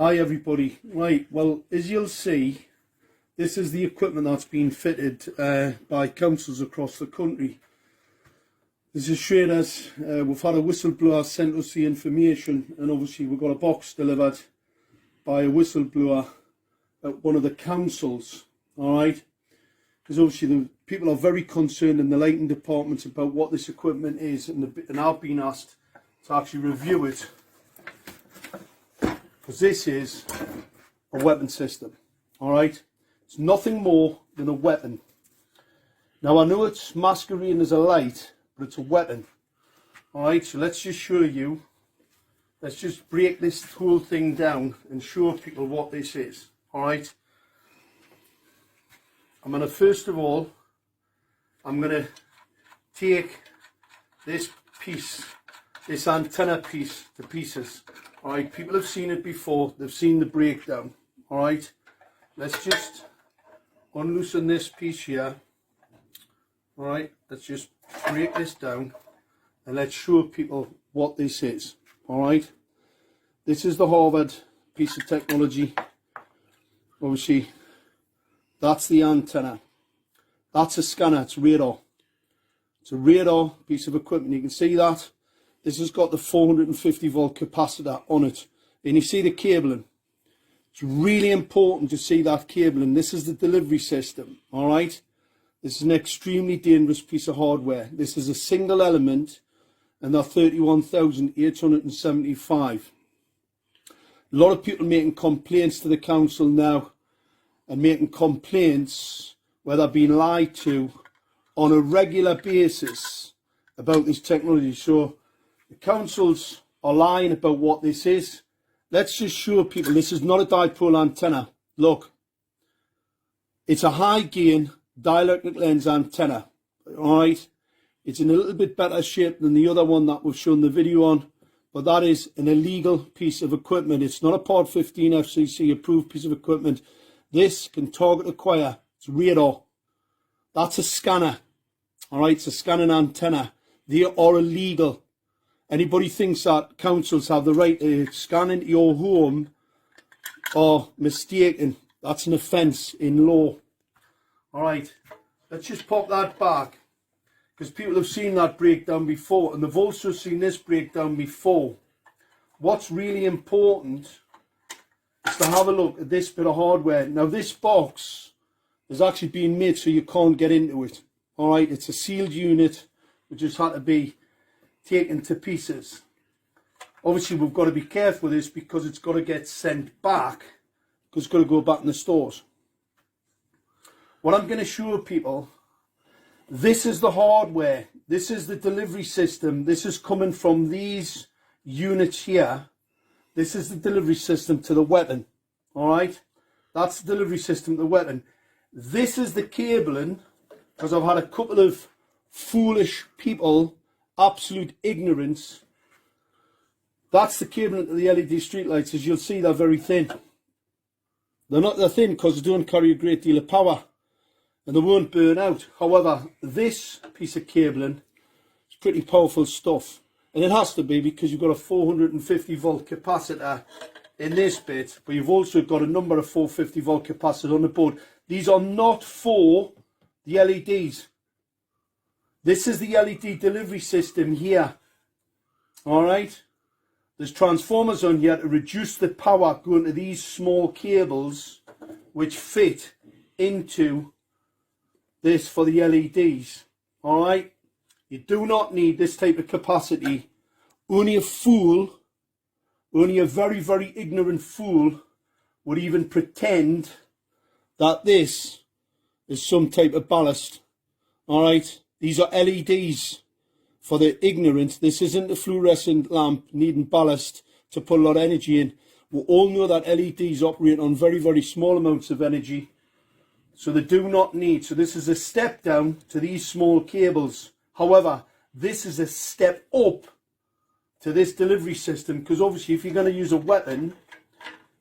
Hi everybody. Right, well, as you'll see, this is the equipment that's been fitted by councils across the country. This is showing us, we've had a whistleblower send us the information, and obviously we've got a box delivered by a whistleblower at one of the councils, alright? Because obviously the people are very concerned in the lighting departments about what this equipment is, and I've been asked to actually review it. Because this is a weapon system, alright? It's nothing more than a weapon. Now I know it's masquerading as a light, but it's a weapon. Alright, so let's just show you, let's just break this whole thing down and show people what this is, alright? I'm going to, first of all, I'm going to take this piece, this antenna piece to pieces. Alright, people have seen it before, they've seen the breakdown. Alright, let's just unloosen this piece here. Alright, let's just break this down and let's show people what this is. Alright, this is the Harvard piece of technology. Obviously, that's the antenna. That's a scanner, it's radar. It's a radar piece of equipment, you can see that. This has got the 450 volt capacitor on it, and you see the cabling. It's really important to see that cabling. This is the delivery system, alright? This is an extremely dangerous piece of hardware. This is a single element, and they're 31,875. A lot of people making complaints to the council now, and making complaints where they're being lied to on a regular basis about this technology. So the councils are lying about what this is. Let's just show people this is not a dipole antenna. Look, it's a high gain dielectric lens antenna. Alright, it's in a little bit better shape than the other one that we've shown the video on, but that is an illegal piece of equipment. It's not a Part 15 FCC approved piece of equipment. This can target acquire. It's radar. That's a scanner. Alright, it's a scanning antenna. They are illegal. Anybody thinks that councils have the right to scan into your home are mistaken. That's an offence in law. Alright, let's just pop that back, because people have seen that breakdown before, and they've also seen this breakdown before. What's really important is to have a look at this bit of hardware. Now this box has actually been made so you can't get into it. Alright, it's a sealed unit which just had to be taken to pieces. Obviously we've got to be careful with this because it's got to get sent back, because it's got to go back in the stores. What I'm going to show people, this is the hardware, this is the delivery system, this is coming from these units here. This is the delivery system to the weapon. Alright, that's the delivery system to the weapon. This is the cabling, because I've had a couple of foolish people, absolute ignorance. That's the cabling to the LED streetlights. As you'll see, they're very thin. They're thin because they don't carry a great deal of power, and they won't burn out. However, this piece of cabling is pretty powerful stuff, and it has to be because you've got a 450 volt capacitor in this bit, but you've also got a number of 450 volt capacitors on the board. These are not for the LEDs. This is the LED delivery system here. Alright, there's transformers on here to reduce the power going to these small cables which fit into this for the LEDs. Alright, you do not need this type of capacity. Only a fool, only a very, very ignorant fool would even pretend that this is some type of ballast. Alright, these are LEDs for the ignorant. This isn't a fluorescent lamp needing ballast to put a lot of energy in. We all know that LEDs operate on very, very small amounts of energy, so they do not need. So this is a step down to these small cables. However, this is a step up to this delivery system, because obviously if you're going to use a weapon,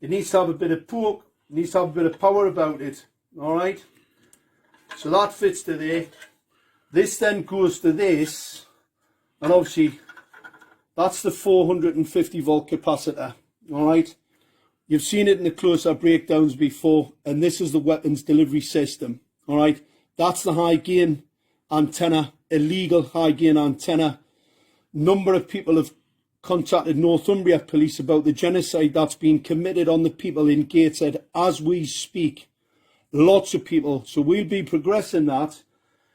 it needs to have a bit of poke, it needs to have a bit of power about it. Alright, so that fits to there. This then goes to this, and obviously that's the 450 volt capacitor. Alright, You've seen it in the close-up breakdowns before, and this is the weapons delivery system. All right, that's the high gain antenna, illegal high gain antenna. Number of people have contacted Northumbria police about the genocide that's been committed on the people in Gateshead as we speak. Lots of people. So we'll be progressing that,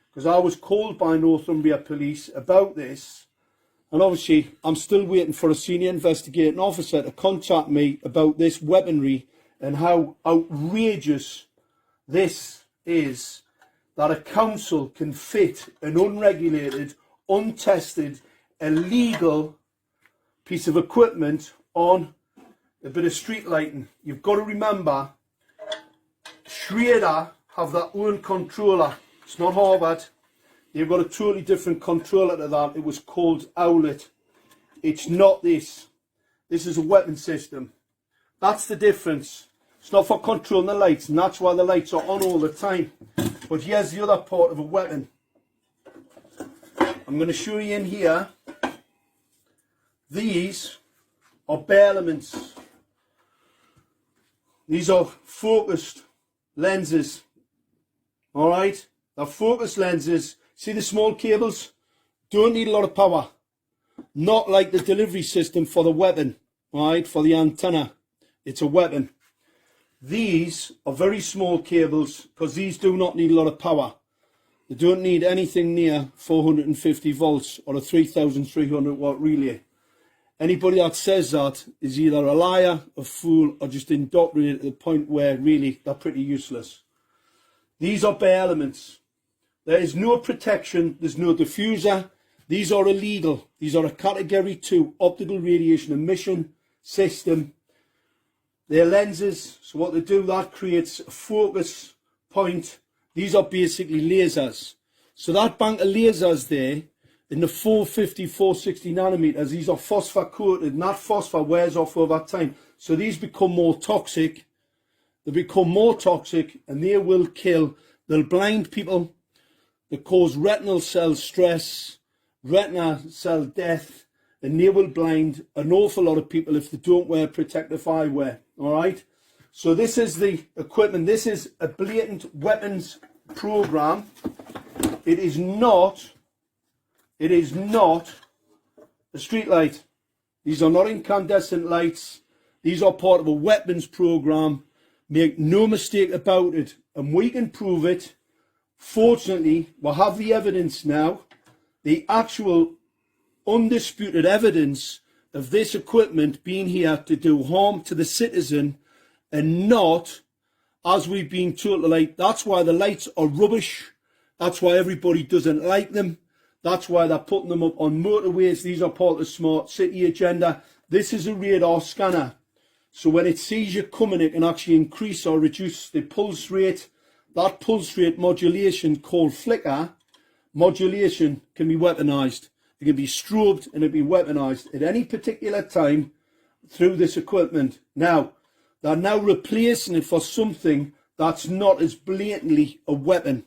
because I was called by Northumbria police about this, and obviously I'm still waiting for a senior investigating officer to contact me about this weaponry and how outrageous this is, that a council can fit an unregulated, untested, illegal piece of equipment on a bit of street lighting. You've got to remember, Schrader have their own controller. It's not Harvard. They've got a totally different controller to that. It was called Owlet. It's not this. This is a weapon system. That's the difference. It's not for controlling the lights, and that's why the lights are on all the time. But here's the other part of a weapon. I'm going to show you in here. These are bare elements. These are focused lenses. All right, they're focused lenses. See the small cables? Don't need a lot of power. Not like the delivery system for the weapon, right? For the antenna. It's a weapon. These are very small cables, because these do not need a lot of power. They don't need anything near 450 volts or a 3,300 watt relay. Anybody that says that is either a liar, a fool, or just indoctrinated to the point where really they're pretty useless. These are bare elements. There is no protection. There's no diffuser. These are illegal. These are a category 2 optical radiation emission system. They're lenses. So what they do, that creates a focus point. These are basically lasers. So that bank of lasers there, in the 450, 460 nanometers, these are phosphor coated, and that phosphor wears off over time. So these become more toxic. They become more toxic, and they will kill. They'll blind people. They cause retinal cell stress, retina cell death, and they will blind an awful lot of people if they don't wear protective eyewear. All right. So this is the equipment. This is a blatant weapons program. It is not a street light. These are not incandescent lights. These are part of a weapons program. Make no mistake about it. And we can prove it. Fortunately, we have the evidence now. The actual undisputed evidence of this equipment being here to do harm to the citizen, and not, as we've been told, like, that's why the lights are rubbish. That's why everybody doesn't like them. That's why they're putting them up on motorways. These are part of the smart city agenda. This is a radar scanner. So when it sees you coming, it can actually increase or reduce the pulse rate. That pulse rate modulation, called flicker modulation, can be weaponized. It can be strobed and it can be weaponized at any particular time through this equipment. Now, they're now replacing it for something that's not as blatantly a weapon.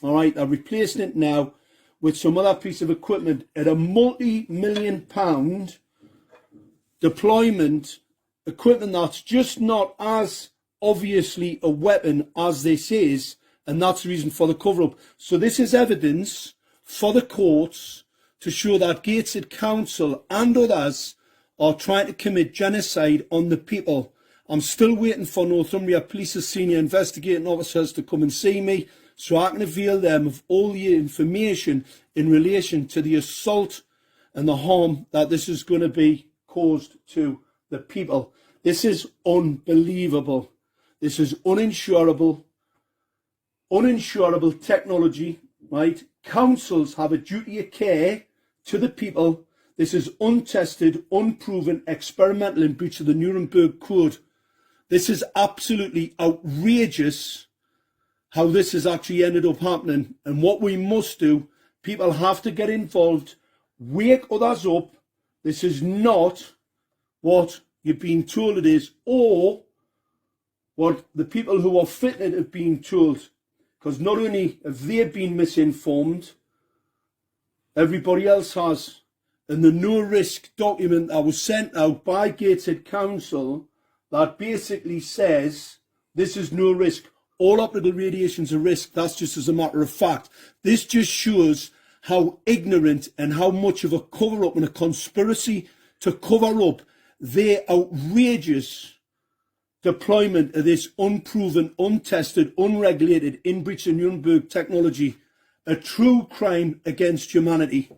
All right, they're replacing it now with some other piece of equipment at a multi-million-pound deployment equipment that's just not as obviously a weapon as this is, and that's the reason for the cover-up. So this is evidence for the courts to show that Gateshead Council and others are trying to commit genocide on the people. I'm still waiting for Northumbria Police's senior investigating officers to come and see me, so I can avail them of all the information in relation to the assault and the harm that this is going to be caused to the people. This is unbelievable. This is uninsurable technology, right? Councils have a duty of care to the people. This is untested, unproven, experimental in breach of the Nuremberg Code. This is absolutely outrageous how this has actually ended up happening. And what we must do, people have to get involved, wake others up. This is not what you've been told it is, or what the people who are fitted have been told. Because not only have they been misinformed, everybody else has. And the no-risk document that was sent out by Gateshead Council that basically says this is no risk. All optical radiation's a risk. That's just as a matter of fact. This just shows how ignorant and how much of a cover-up and a conspiracy to cover up their outrageous deployment of this unproven, untested, unregulated, in breach of Nuremberg technology, a true crime against humanity.